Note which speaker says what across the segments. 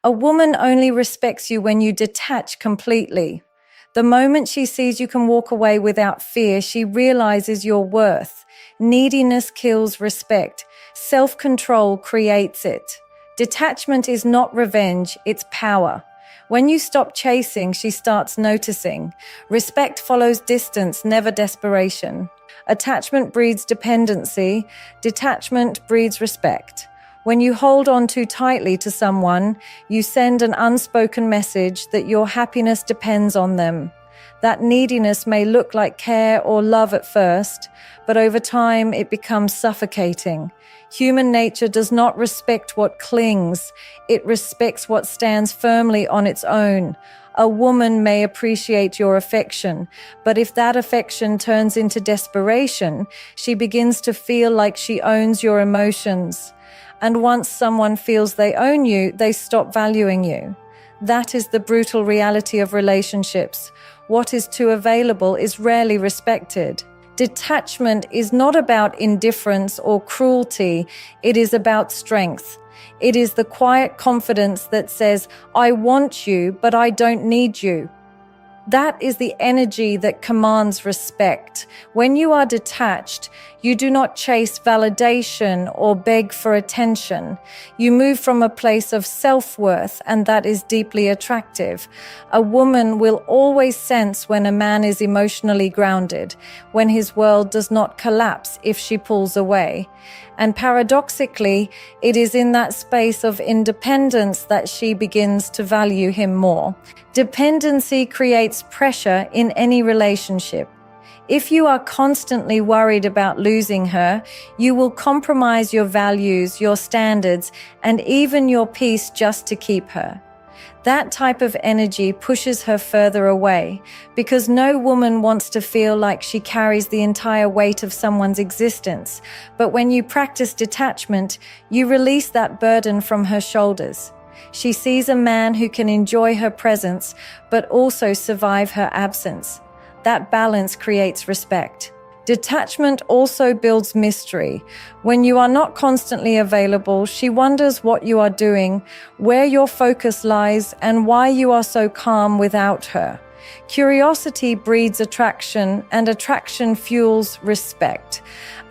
Speaker 1: A woman only respects you when you detach completely. The moment she sees you can walk away without fear, she realizes your worth. Neediness kills respect. Self-control creates it. Detachment is not revenge, it's power. When you stop chasing, she starts noticing. Respect follows distance, never desperation. Attachment breeds dependency. Detachment breeds respect. When you hold on too tightly to someone, you send an unspoken message that your happiness depends on them. That neediness may look like care or love at first, but over time it becomes suffocating. Human nature does not respect what clings, it respects what stands firmly on its own. A woman may appreciate your affection, but if that affection turns into desperation, she begins to feel like she owns your emotions. And once someone feels they own you, they stop valuing you. That is the brutal reality of relationships. What is too available is rarely respected. Detachment is not about indifference or cruelty. It is about strength. It is the quiet confidence that says, I want you, but I don't need you. That is the energy that commands respect. When you are detached, you do not chase validation or beg for attention. You move from a place of self-worth, and that is deeply attractive. A woman will always sense when a man is emotionally grounded, when his world does not collapse if she pulls away. And paradoxically, it is in that space of independence that she begins to value him more. Dependency creates pressure in any relationship. If you are constantly worried about losing her, you will compromise your values, your standards, and even your peace just to keep her. That type of energy pushes her further away, because no woman wants to feel like she carries the entire weight of someone's existence. But when you practice detachment, you release that burden from her shoulders. She sees a man who can enjoy her presence, but also survive her absence. That balance creates respect. Detachment also builds mystery. When you are not constantly available, she wonders what you are doing, where your focus lies, and why you are so calm without her. Curiosity breeds attraction, and attraction fuels respect.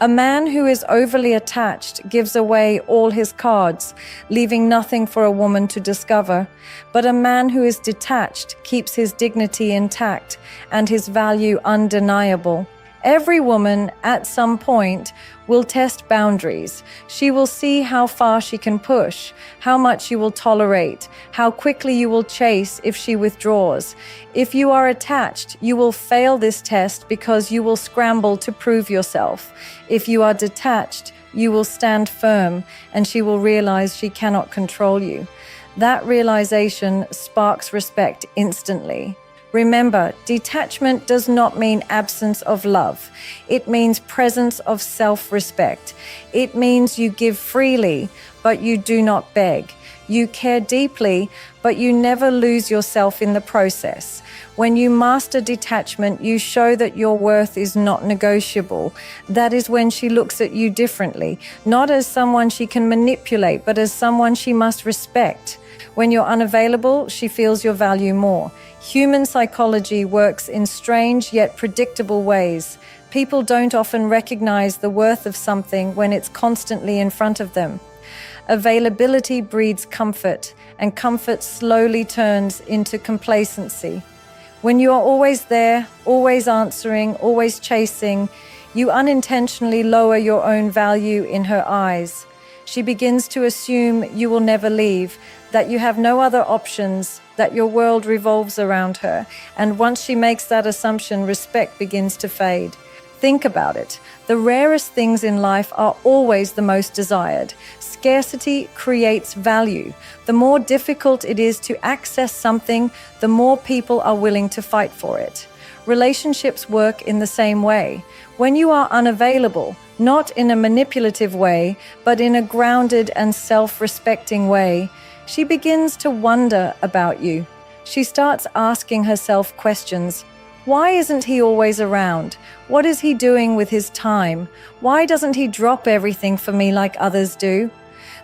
Speaker 1: A man who is overly attached gives away all his cards, leaving nothing for a woman to discover. But a man who is detached keeps his dignity intact and his value undeniable. Every woman, at some point, will test boundaries. She will see how far she can push, how much you will tolerate, how quickly you will chase if she withdraws. If you are attached, you will fail this test because you will scramble to prove yourself. If you are detached, you will stand firm, and she will realize she cannot control you. That realization sparks respect instantly. Remember, detachment does not mean absence of love. It means presence of self-respect. It means you give freely, but you do not beg. You care deeply, but you never lose yourself in the process. When you master detachment, you show that your worth is not negotiable. That is when she looks at you differently, not as someone she can manipulate, but as someone she must respect. When you're unavailable, she feels your value more. Human psychology works in strange yet predictable ways. People don't often recognize the worth of something when it's constantly in front of them. Availability breeds comfort, and comfort slowly turns into complacency. When you are always there, always answering, always chasing, you unintentionally lower your own value in her eyes. She begins to assume you will never leave, that you have no other options, that your world revolves around her. And once she makes that assumption, respect begins to fade. Think about it. The rarest things in life are always the most desired. Scarcity creates value. The more difficult it is to access something, the more people are willing to fight for it. Relationships work in the same way. When you are unavailable, not in a manipulative way, but in a grounded and self-respecting way, she begins to wonder about you. She starts asking herself questions. Why isn't he always around? What is he doing with his time? Why doesn't he drop everything for me like others do?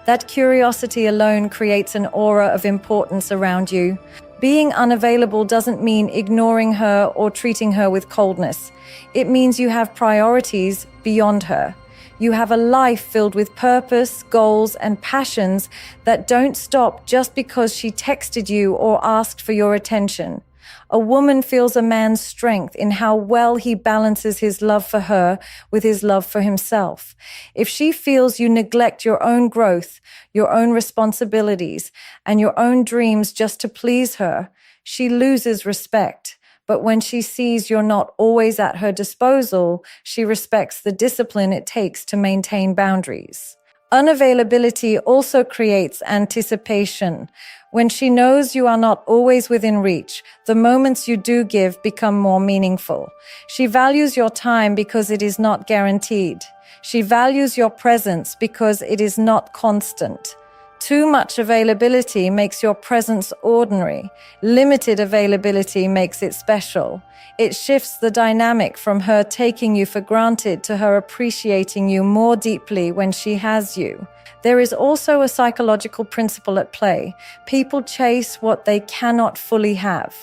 Speaker 1: That curiosity alone creates an aura of importance around you. Being unavailable doesn't mean ignoring her or treating her with coldness. It means you have priorities beyond her. You have a life filled with purpose, goals, and passions that don't stop just because she texted you or asked for your attention. A woman feels a man's strength in how well he balances his love for her with his love for himself. If she feels you neglect your own growth, your own responsibilities, and your own dreams just to please her, she loses respect. But when she sees you're not always at her disposal, she respects the discipline it takes to maintain boundaries. Unavailability also creates anticipation. When she knows you are not always within reach, the moments you do give become more meaningful. She values your time because it is not guaranteed. She values your presence because it is not constant. Too much availability makes your presence ordinary. Limited availability makes it special. It shifts the dynamic from her taking you for granted to her appreciating you more deeply when she has you. There is also a psychological principle at play. People chase what they cannot fully have.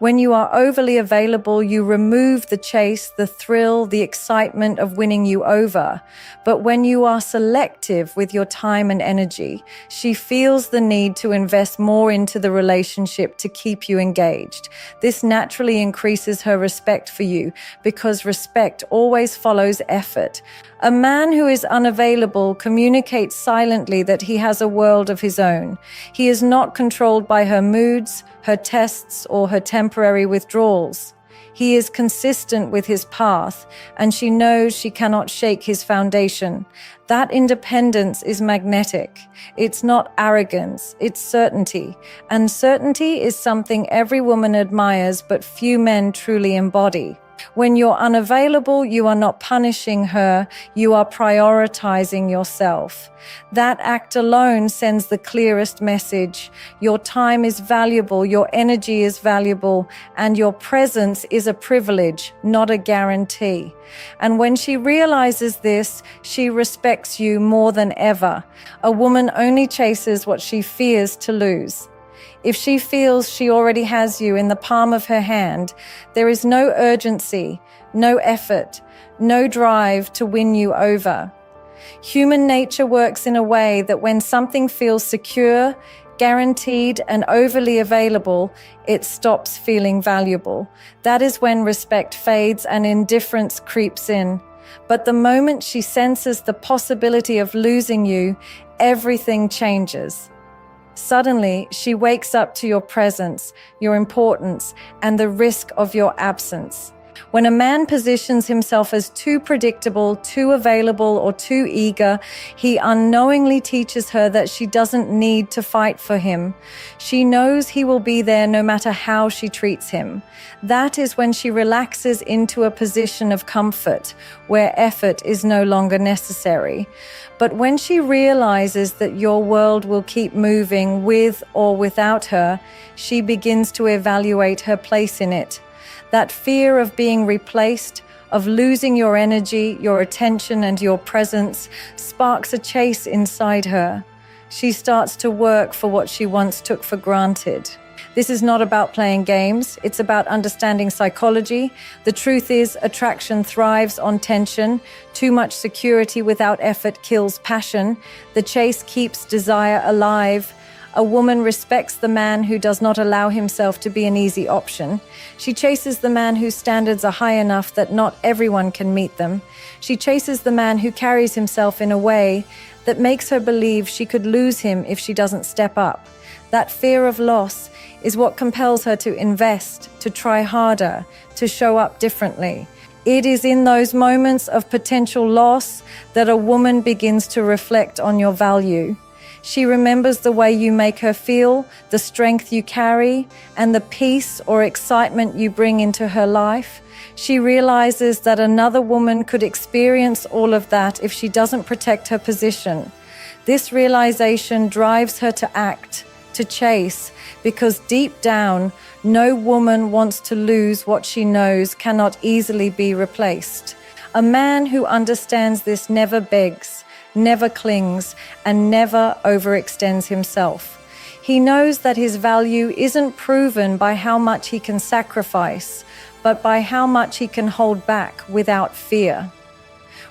Speaker 1: When you are overly available, you remove the chase, the thrill, the excitement of winning you over. But when you are selective with your time and energy, she feels the need to invest more into the relationship to keep you engaged. This naturally increases her respect for you because respect always follows effort. A man who is unavailable communicates silently that he has a world of his own. He is not controlled by her moods, her tests, or her temporary withdrawals. He is consistent with his path, and she knows she cannot shake his foundation. That independence is magnetic. It's not arrogance, it's certainty. And certainty is something every woman admires, but few men truly embody. When you're unavailable, you are not punishing her, you are prioritizing yourself. That act alone sends the clearest message. Your time is valuable, your energy is valuable, and your presence is a privilege, not a guarantee. And when she realizes this, she respects you more than ever. A woman only chases what she fears to lose. If she feels she already has you in the palm of her hand, there is no urgency, no effort, no drive to win you over. Human nature works in a way that when something feels secure, guaranteed, and overly available, it stops feeling valuable. That is when respect fades and indifference creeps in. But the moment she senses the possibility of losing you, everything changes. Suddenly, she wakes up to your presence, your importance, and the risk of your absence. When a man positions himself as too predictable, too available, or too eager, he unknowingly teaches her that she doesn't need to fight for him. She knows he will be there no matter how she treats him. That is when she relaxes into a position of comfort, where effort is no longer necessary. But when she realizes that your world will keep moving with or without her, she begins to evaluate her place in it. That fear of being replaced, of losing your energy, your attention, and your presence sparks a chase inside her. She starts to work for what she once took for granted. This is not about playing games. It's about understanding psychology. The truth is, attraction thrives on tension. Too much security without effort kills passion. The chase keeps desire alive. A woman respects the man who does not allow himself to be an easy option. She chases the man whose standards are high enough that not everyone can meet them. She chases the man who carries himself in a way that makes her believe she could lose him if she doesn't step up. That fear of loss is what compels her to invest, to try harder, to show up differently. It is in those moments of potential loss that a woman begins to reflect on your value. She remembers the way you make her feel, the strength you carry, and the peace or excitement you bring into her life. She realizes that another woman could experience all of that if she doesn't protect her position. This realization drives her to act, to chase, because deep down, no woman wants to lose what she knows cannot easily be replaced. A man who understands this never begs, never clings, and never overextends himself. He knows that his value isn't proven by how much he can sacrifice, but by how much he can hold back without fear.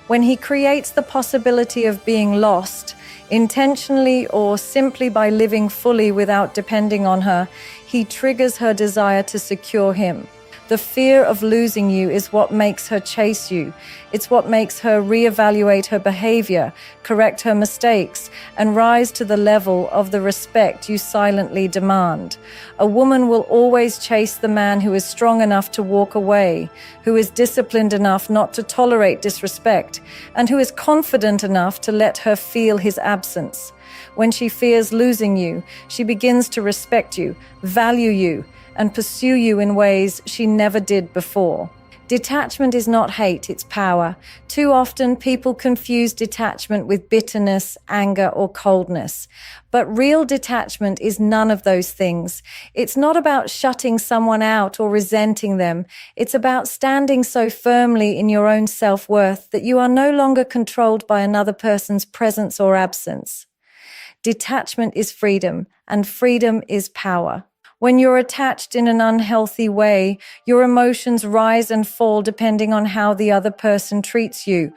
Speaker 1: When he creates the possibility of being lost, intentionally or simply by living fully without depending on her, he triggers her desire to secure him. The fear of losing you is what makes her chase you. It's what makes her reevaluate her behavior, correct her mistakes, and rise to the level of the respect you silently demand. A woman will always chase the man who is strong enough to walk away, who is disciplined enough not to tolerate disrespect, and who is confident enough to let her feel his absence. When she fears losing you, she begins to respect you, value you, and pursue you in ways she never did before. Detachment is not hate, it's power. Too often, people confuse detachment with bitterness, anger, or coldness. But real detachment is none of those things. It's not about shutting someone out or resenting them. It's about standing so firmly in your own self-worth that you are no longer controlled by another person's presence or absence. Detachment is freedom, and freedom is power. When you're attached in an unhealthy way, your emotions rise and fall depending on how the other person treats you.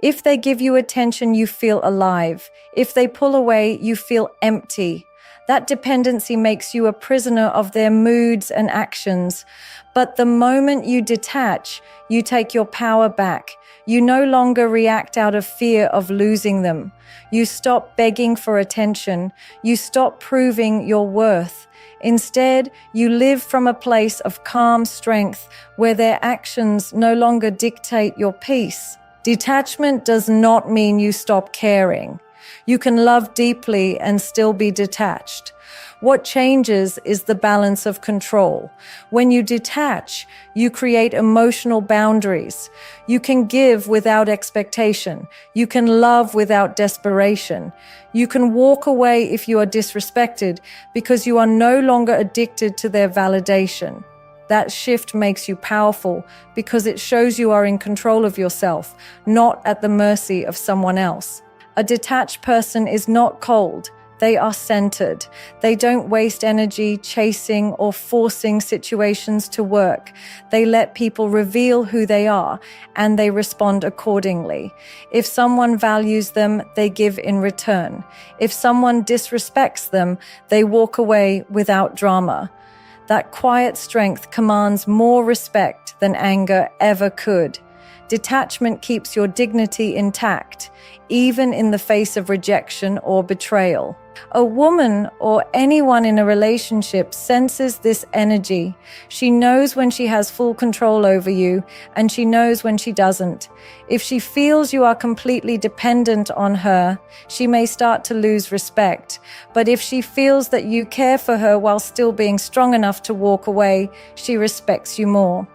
Speaker 1: If they give you attention, you feel alive. If they pull away, you feel empty. That dependency makes you a prisoner of their moods and actions. But the moment you detach, you take your power back. You no longer react out of fear of losing them. You stop begging for attention. You stop proving your worth. Instead, you live from a place of calm strength where their actions no longer dictate your peace. Detachment does not mean you stop caring. You can love deeply and still be detached. What changes is the balance of control. When you detach, you create emotional boundaries. You can give without expectation. You can love without desperation. You can walk away if you are disrespected because you are no longer addicted to their validation. That shift makes you powerful because it shows you are in control of yourself, not at the mercy of someone else. A detached person is not cold. They are centered. They don't waste energy chasing or forcing situations to work. They let people reveal who they are, and they respond accordingly. If someone values them, they give in return. If someone disrespects them, they walk away without drama. That quiet strength commands more respect than anger ever could. Detachment keeps your dignity intact, even in the face of rejection or betrayal. A woman or anyone in a relationship senses this energy. She knows when she has full control over you, and she knows when she doesn't. If she feels you are completely dependent on her, she may start to lose respect. But if she feels that you care for her while still being strong enough to walk away, she respects you more.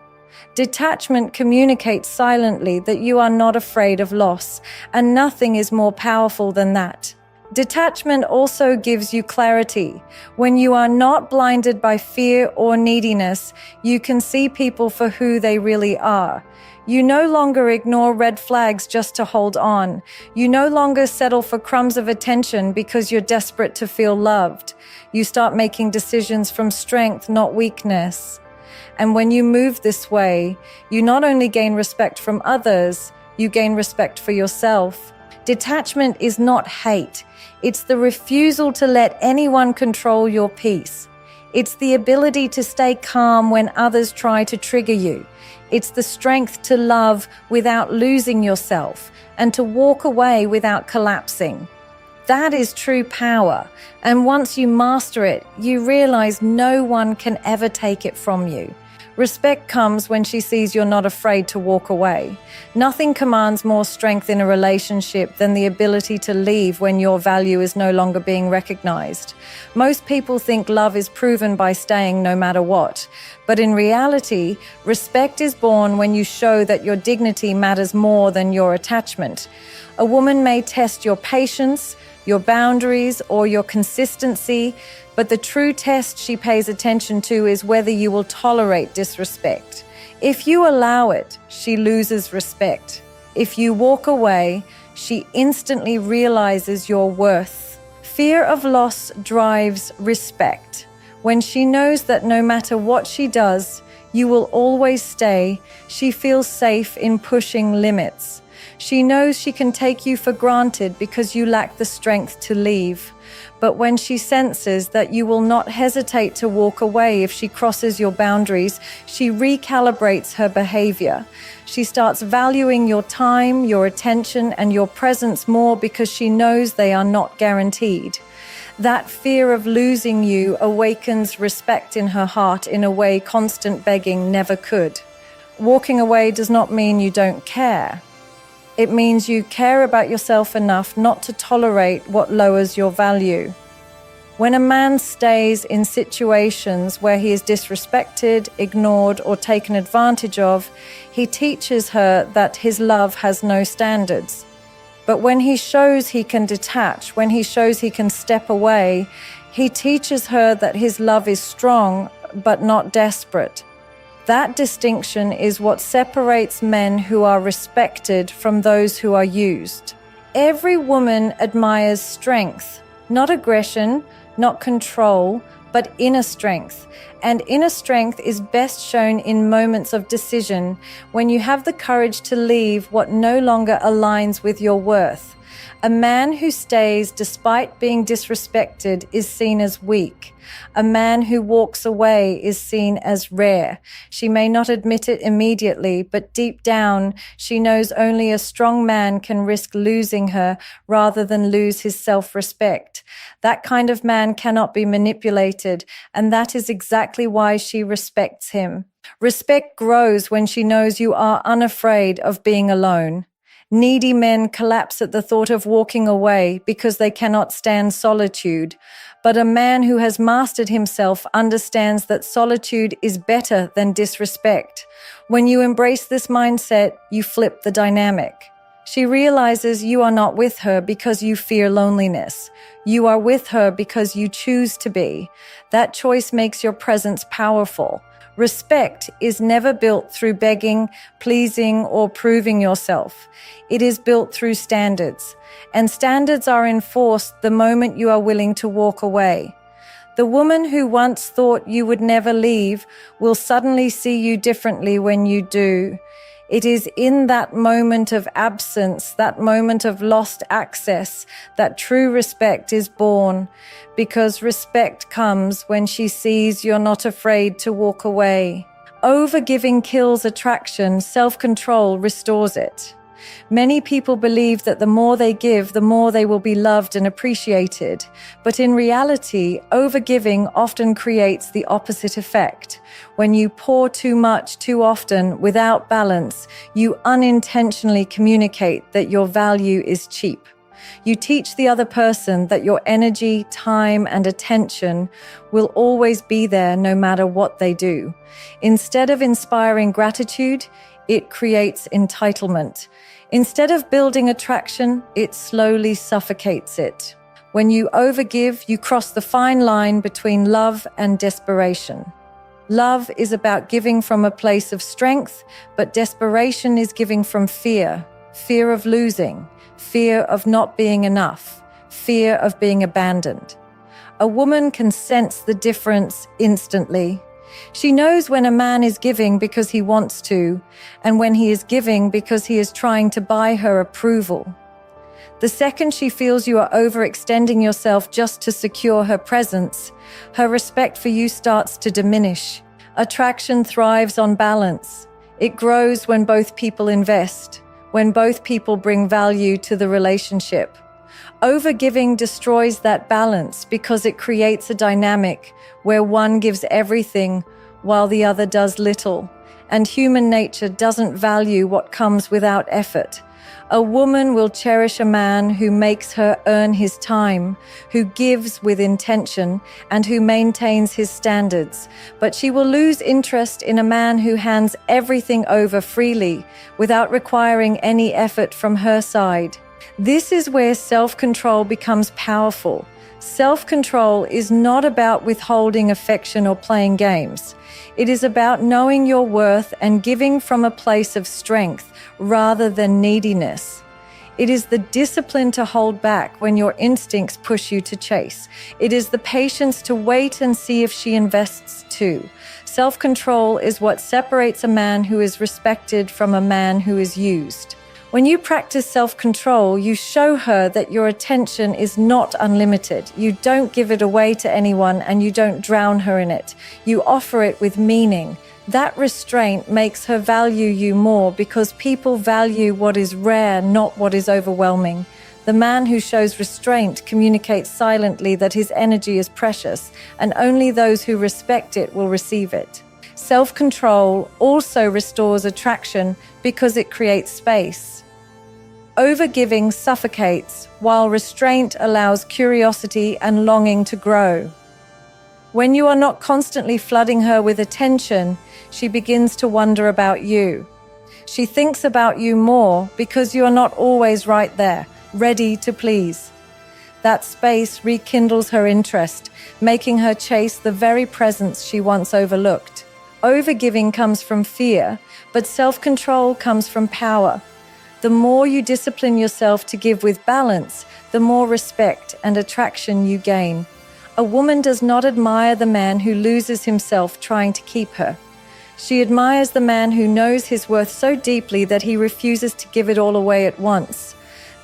Speaker 1: Detachment communicates silently that you are not afraid of loss, and nothing is more powerful than that. Detachment also gives you clarity. When you are not blinded by fear or neediness, you can see people for who they really are. You no longer ignore red flags just to hold on. You no longer settle for crumbs of attention because you're desperate to feel loved. You start making decisions from strength, not weakness. And when you move this way, you not only gain respect from others, you gain respect for yourself. Detachment is not hate. It's the refusal to let anyone control your peace. It's the ability to stay calm when others try to trigger you. It's the strength to love without losing yourself and to walk away without collapsing. That is true power. And once you master it, you realize no one can ever take it from you. Respect comes when she sees you're not afraid to walk away. Nothing commands more strength in a relationship than the ability to leave when your value is no longer being recognized. Most people think love is proven by staying no matter what. But in reality, respect is born when you show that your dignity matters more than your attachment. A woman may test your patience, your boundaries, or your consistency, but the true test she pays attention to is whether you will tolerate disrespect. If you allow it, she loses respect. If you walk away, she instantly realizes your worth. Fear of loss drives respect. When she knows that no matter what she does, you will always stay, she feels safe in pushing limits. She knows she can take you for granted because you lack the strength to leave. But when she senses that you will not hesitate to walk away if she crosses your boundaries, she recalibrates her behavior. She starts valuing your time, your attention, and your presence more because she knows they are not guaranteed. That fear of losing you awakens respect in her heart in a way constant begging never could. Walking away does not mean you don't care. It means you care about yourself enough not to tolerate what lowers your value. When a man stays in situations where he is disrespected, ignored, or taken advantage of, he teaches her that his love has no standards. But when he shows he can detach, when he shows he can step away, he teaches her that his love is strong but not desperate. That distinction is what separates men who are respected from those who are used. Every woman admires strength, not aggression, not control, but inner strength. And inner strength is best shown in moments of decision, when you have the courage to leave what no longer aligns with your worth. A man who stays despite being disrespected is seen as weak. A man who walks away is seen as rare. She may not admit it immediately, but deep down, she knows only a strong man can risk losing her rather than lose his self-respect. That kind of man cannot be manipulated, and that is exactly why she respects him. Respect grows when she knows you are unafraid of being alone. Needy men collapse at the thought of walking away because they cannot stand solitude. But a man who has mastered himself understands that solitude is better than disrespect. When you embrace this mindset, you flip the dynamic. She realizes you are not with her because you fear loneliness. You are with her because you choose to be. That choice makes your presence powerful. Respect is never built through begging, pleasing, or proving yourself. It is built through standards. And standards are enforced the moment you are willing to walk away. The woman who once thought you would never leave will suddenly see you differently when you do. It is in that moment of absence, that moment of lost access, that true respect is born, because respect comes when she sees you're not afraid to walk away. Overgiving kills attraction, self-control restores it. Many people believe that the more they give, the more they will be loved and appreciated. But in reality, overgiving often creates the opposite effect. When you pour too much too often without balance, you unintentionally communicate that your value is cheap. You teach the other person that your energy, time, and attention will always be there no matter what they do. Instead of inspiring gratitude, it creates entitlement. Instead of building attraction, it slowly suffocates it. When you overgive, you cross the fine line between love and desperation. Love is about giving from a place of strength, but desperation is giving from fear. Fear of losing, fear of not being enough, fear of being abandoned. A woman can sense the difference instantly. She knows when a man is giving because he wants to, and when he is giving because he is trying to buy her approval. The second she feels you are overextending yourself just to secure her presence, her respect for you starts to diminish. Attraction thrives on balance. It grows when both people invest, when both people bring value to the relationship. Overgiving destroys that balance because it creates a dynamic where one gives everything while the other does little, and human nature doesn't value what comes without effort. A woman will cherish a man who makes her earn his time, who gives with intention, and who maintains his standards. But she will lose interest in a man who hands everything over freely without requiring any effort from her side. This is where self-control becomes powerful. Self-control is not about withholding affection or playing games. It is about knowing your worth and giving from a place of strength rather than neediness. It is the discipline to hold back when your instincts push you to chase. It is the patience to wait and see if she invests too. Self-control is what separates a man who is respected from a man who is used. When you practice self-control, you show her that your attention is not unlimited. You don't give it away to anyone and you don't drown her in it. You offer it with meaning. That restraint makes her value you more because people value what is rare, not what is overwhelming. The man who shows restraint communicates silently that his energy is precious, and only those who respect it will receive it. Self-control also restores attraction because it creates space. Overgiving suffocates, while restraint allows curiosity and longing to grow. When you are not constantly flooding her with attention, she begins to wonder about you. She thinks about you more because you are not always right there, ready to please. That space rekindles her interest, making her chase the very presence she once overlooked. Overgiving comes from fear, but self-control comes from power. The more you discipline yourself to give with balance, the more respect and attraction you gain. A woman does not admire the man who loses himself trying to keep her. She admires the man who knows his worth so deeply that he refuses to give it all away at once.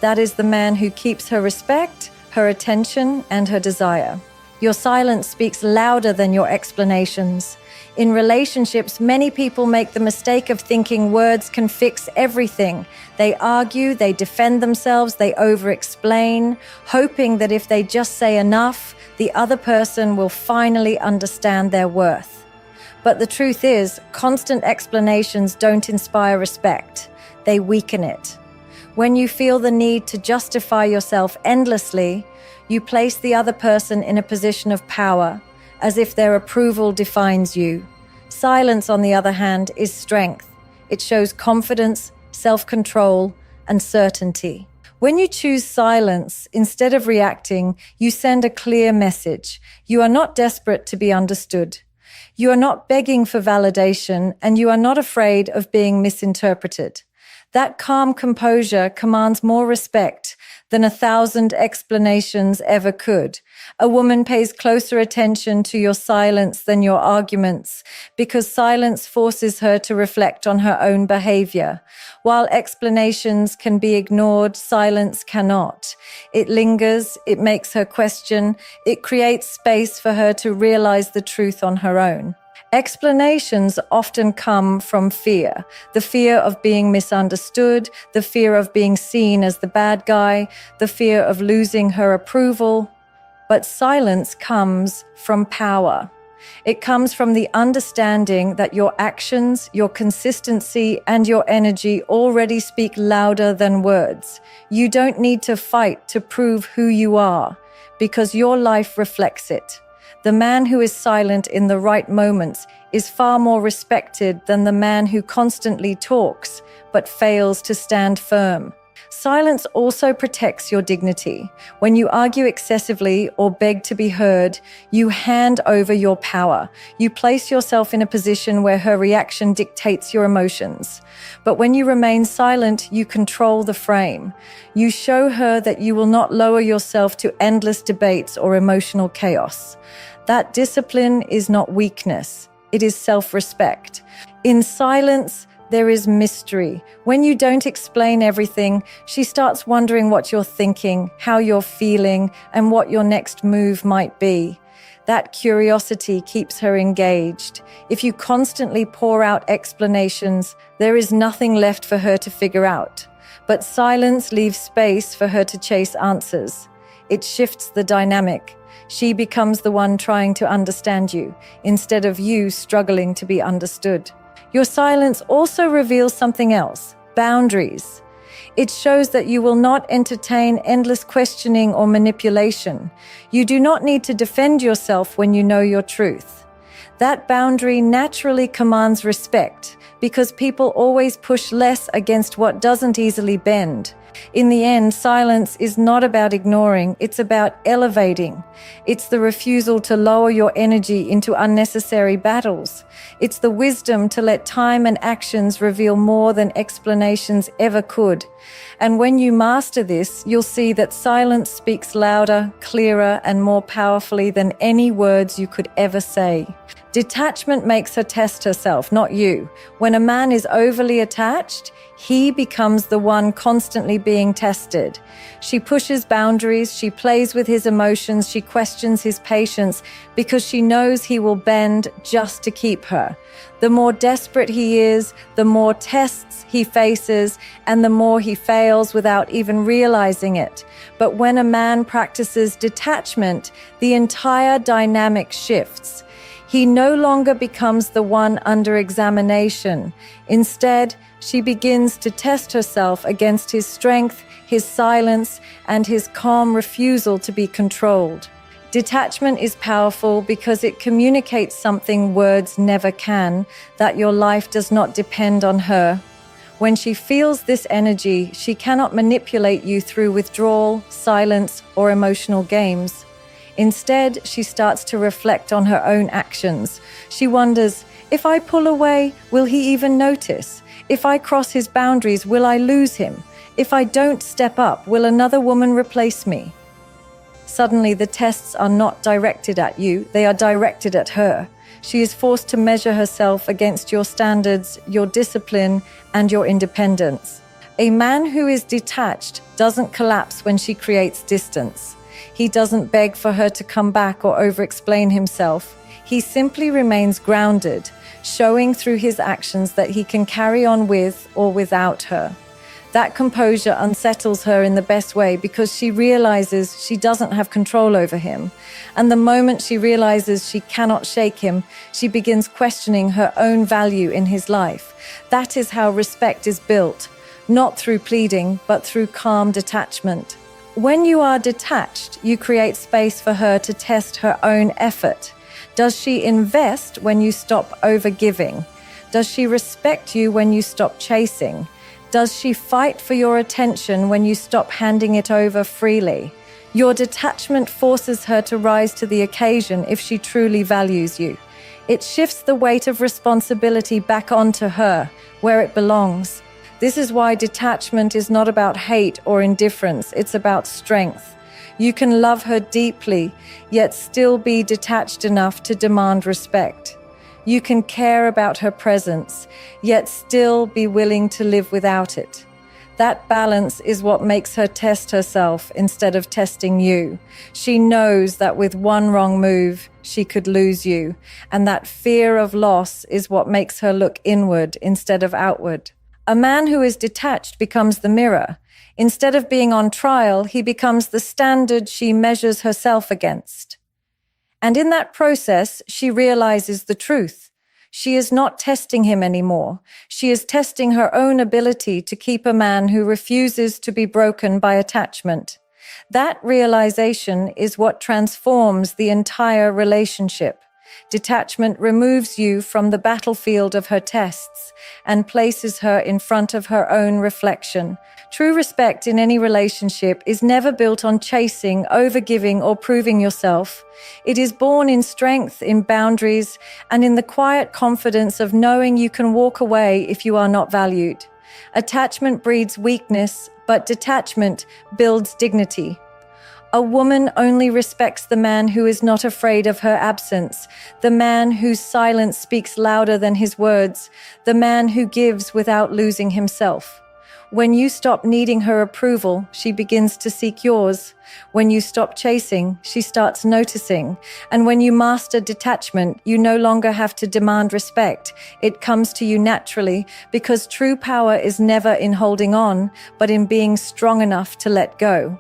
Speaker 1: That is the man who keeps her respect, her attention, and her desire. Your silence speaks louder than your explanations. In relationships, many people make the mistake of thinking words can fix everything. They argue, they defend themselves, they over-explain, hoping that if they just say enough, the other person will finally understand their worth. But the truth is, constant explanations don't inspire respect. They weaken it. When you feel the need to justify yourself endlessly, you place the other person in a position of power, as if their approval defines you. Silence, on the other hand, is strength. It shows confidence, self-control, and certainty. When you choose silence, instead of reacting, you send a clear message. You are not desperate to be understood. You are not begging for validation, and you are not afraid of being misinterpreted. That calm composure commands more respect than 1,000 explanations ever could. A woman pays closer attention to your silence than your arguments because silence forces her to reflect on her own behavior. While explanations can be ignored, silence cannot. It lingers, it makes her question, it creates space for her to realize the truth on her own. Explanations often come from fear, the fear of being misunderstood, the fear of being seen as the bad guy, the fear of losing her approval. But silence comes from power. It comes from the understanding that your actions, your consistency, and your energy already speak louder than words. You don't need to fight to prove who you are, because your life reflects it. The man who is silent in the right moments is far more respected than the man who constantly talks but fails to stand firm. Silence also protects your dignity. When you argue excessively or beg to be heard, you hand over your power. You place yourself in a position where her reaction dictates your emotions. But when you remain silent, you control the frame. You show her that you will not lower yourself to endless debates or emotional chaos. That discipline is not weakness. It is self-respect. In silence, there is mystery. When you don't explain everything, she starts wondering what you're thinking, how you're feeling, and what your next move might be. That curiosity keeps her engaged. If you constantly pour out explanations, there is nothing left for her to figure out. But silence leaves space for her to chase answers. It shifts the dynamic. She becomes the one trying to understand you, instead of you struggling to be understood. Your silence also reveals something else: boundaries. It shows that you will not entertain endless questioning or manipulation. You do not need to defend yourself when you know your truth. That boundary naturally commands respect, because people always push less against what doesn't easily bend. In the end, silence is not about ignoring, it's about elevating. It's the refusal to lower your energy into unnecessary battles. It's the wisdom to let time and actions reveal more than explanations ever could. And when you master this, you'll see that silence speaks louder, clearer, and more powerfully than any words you could ever say. Detachment makes her test herself, not you. When a man is overly attached, he becomes the one constantly being tested. She pushes boundaries, she plays with his emotions, she questions his patience because she knows he will bend just to keep her. The more desperate he is, the more tests he faces, and the more he fails without even realizing it. But when a man practices detachment, the entire dynamic shifts. He no longer becomes the one under examination. Instead, she begins to test herself against his strength, his silence, and his calm refusal to be controlled. Detachment is powerful because it communicates something words never can, that your life does not depend on her. When she feels this energy, she cannot manipulate you through withdrawal, silence, or emotional games. Instead, she starts to reflect on her own actions. She wonders, if I pull away, will he even notice? If I cross his boundaries, will I lose him? If I don't step up, will another woman replace me? Suddenly, the tests are not directed at you, they are directed at her. She is forced to measure herself against your standards, your discipline, and your independence. A man who is detached doesn't collapse when she creates distance. He doesn't beg for her to come back or over-explain himself. He simply remains grounded, showing through his actions that he can carry on with or without her. That composure unsettles her in the best way because she realizes she doesn't have control over him. And the moment she realizes she cannot shake him, she begins questioning her own value in his life. That is how respect is built, not through pleading, but through calm detachment. When you are detached, you create space for her to test her own effort. Does she invest when you stop overgiving? Does she respect you when you stop chasing? Does she fight for your attention when you stop handing it over freely? Your detachment forces her to rise to the occasion if she truly values you. It shifts the weight of responsibility back onto her, where it belongs. This is why detachment is not about hate or indifference, it's about strength. You can love her deeply, yet still be detached enough to demand respect. You can care about her presence, yet still be willing to live without it. That balance is what makes her test herself instead of testing you. She knows that with one wrong move, she could lose you, and that fear of loss is what makes her look inward instead of outward. A man who is detached becomes the mirror. Instead of being on trial, he becomes the standard she measures herself against. And in that process, she realizes the truth. She is not testing him anymore. She is testing her own ability to keep a man who refuses to be broken by attachment. That realization is what transforms the entire relationship. Detachment removes you from the battlefield of her tests and places her in front of her own reflection. True respect in any relationship is never built on chasing, overgiving, or proving yourself. It is born in strength, in boundaries, and in the quiet confidence of knowing you can walk away if you are not valued. Attachment breeds weakness, but detachment builds dignity. A woman only respects the man who is not afraid of her absence, the man whose silence speaks louder than his words, the man who gives without losing himself. When you stop needing her approval, she begins to seek yours. When you stop chasing, she starts noticing. And when you master detachment, you no longer have to demand respect. It comes to you naturally, because true power is never in holding on, but in being strong enough to let go.